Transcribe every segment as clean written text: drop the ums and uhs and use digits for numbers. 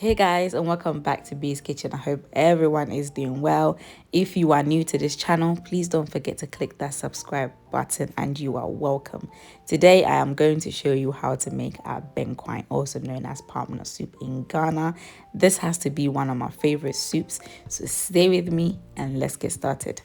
Hey guys, and welcome back to B's Kitchen. I hope everyone is doing well. If you are new to this channel, please don't forget to click that subscribe button and you are welcome. Today I am going to show you how to make Abenkwan, also known as palm nut soup in Ghana. This has to be one of my favorite soups, so stay with me and let's get started.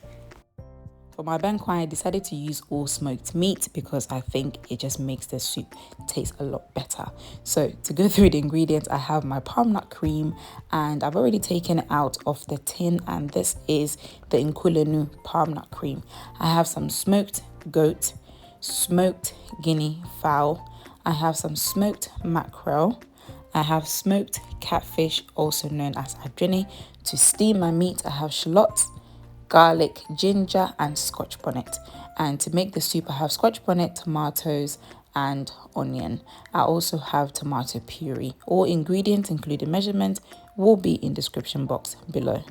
For my Abenkwan, I decided to use all smoked meat because I think it just makes the soup taste a lot better. So to go through the ingredients, I have my palm nut cream and I've already taken it out of the tin, and this is the Nkulenu palm nut cream. I have some smoked goat, smoked guinea fowl, I have some smoked mackerel, I have smoked catfish, also known as Adwene. To steam my meat, I have shallots, garlic, ginger and Scotch bonnet. And to make the soup, I have Scotch bonnet, tomatoes and onion. I also have tomato puree. All ingredients, including measurements, will be in description box below.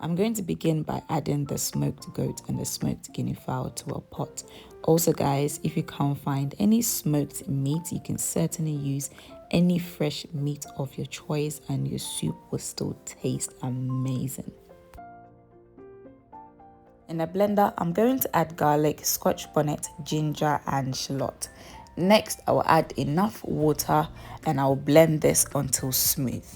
I'm going to begin by adding the smoked goat and the smoked guinea fowl to a pot. Also guys, if you can't find any smoked meat, you can certainly use any fresh meat of your choice and your soup will still taste amazing. In a blender, I'm going to add garlic, Scotch bonnet, ginger and shallot. Next, I will add enough water and I will blend this until smooth.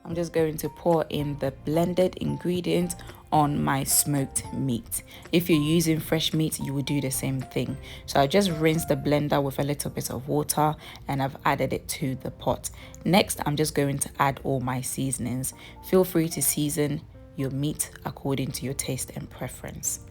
I'm just going to pour in the blended ingredients on my smoked meat. If you're using fresh meat, you will do the same thing. So I just rinse the blender with a little bit of water and I've added it to the pot. Next, I'm just going to add all my seasonings. Feel free to season your meat according to your taste and preference.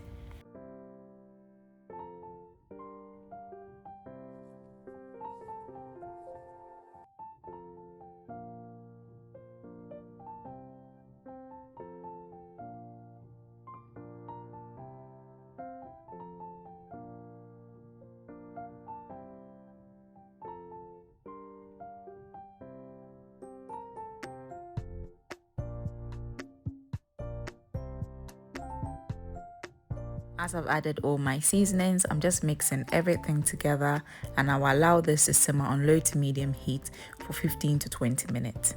As I've added all my seasonings, I'm just mixing everything together and I'll allow this to simmer on low to medium heat for 15 to 20 minutes.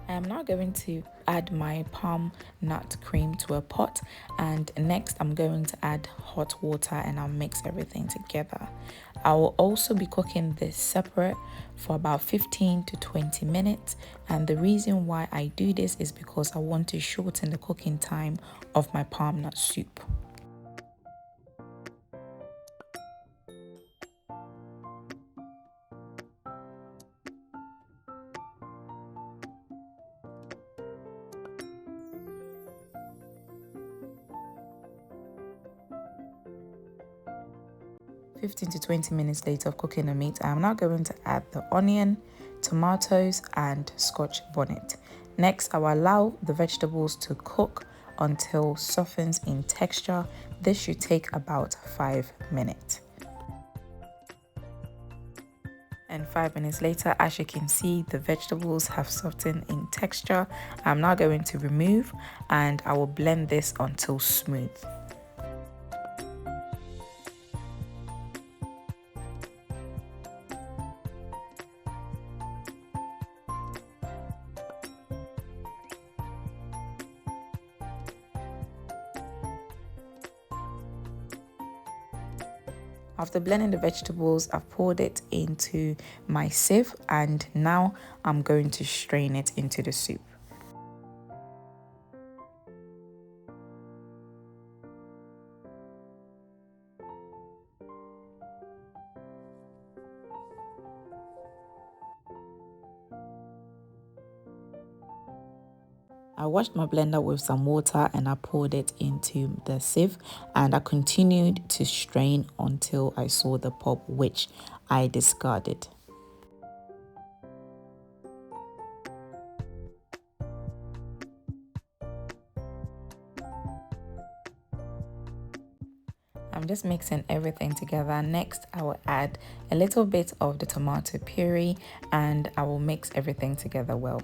I am now going to add my palm nut cream to a pot, and next I'm going to add hot water and I'll mix everything together. I will also be cooking this separate for about 15 to 20 minutes, and the reason why I do this is because I want to shorten the cooking time of my palm nut soup. "15 to 20 minutes later of cooking the meat, I am now going to add the onion, tomatoes and Scotch bonnet. Next, I will allow the vegetables to cook until softens in texture. This should take about 5 minutes. And 5 minutes later, as you can see, the vegetables have softened in texture. I'm now going to remove and I will blend this until smooth. After blending the vegetables, I've poured it into my sieve and now I'm going to strain it into the soup. I washed my blender with some water and I poured it into the sieve, and I continued to strain until I saw the pulp, which I discarded. I'm just mixing everything together. Next, I will add a little bit of the tomato puree and I will mix everything together well.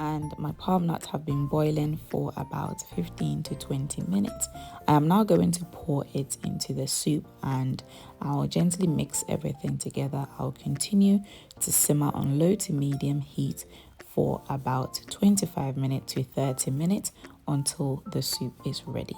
And my palm nuts have been boiling for about 15 to 20 minutes. I am now going to pour it into the soup and I'll gently mix everything together. I'll continue to simmer on low to medium heat for about 25 minutes to 30 minutes until the soup is ready.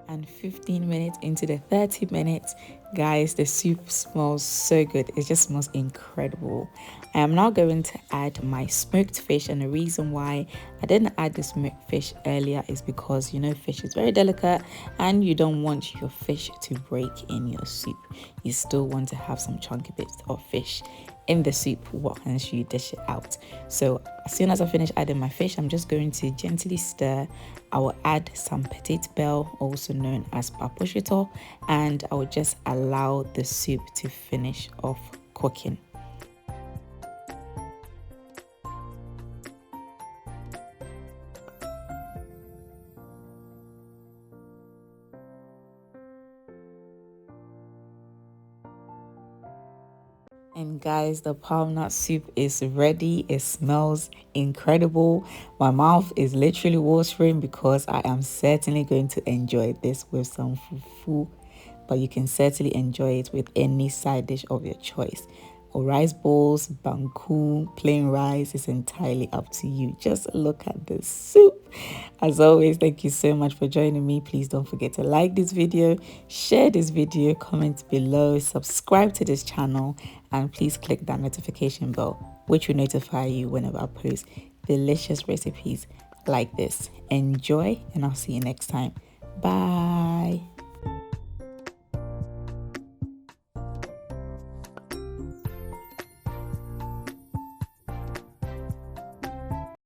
And 15 minutes into the 30 minutes, guys, the soup smells so good. It just smells incredible. I am now going to add my smoked fish, and the reason why I didn't add the smoked fish earlier is because, you know, fish is very delicate and you don't want your fish to break in your soup. You still want to have some chunky bits of fish in the soup once you dish it out. So as soon as I finish adding my fish, I'm just going to gently stir. I will add some Petite, also known as Paprika, and I will just allow the soup to finish off cooking. And guys, the palm nut soup is ready. It smells incredible. My mouth is literally watering because I am certainly going to enjoy this with some fufu. But you can certainly enjoy it with any side dish of your choice. Or rice bowls, banku, plain rice is entirely up to you. Just look at the soup. As always, thank you so much for joining me. Please don't forget to like this video, share this video, comment below, subscribe to this channel, and please click that notification bell, which will notify you whenever I post delicious recipes like this. Enjoy, and I'll see you next time. Bye.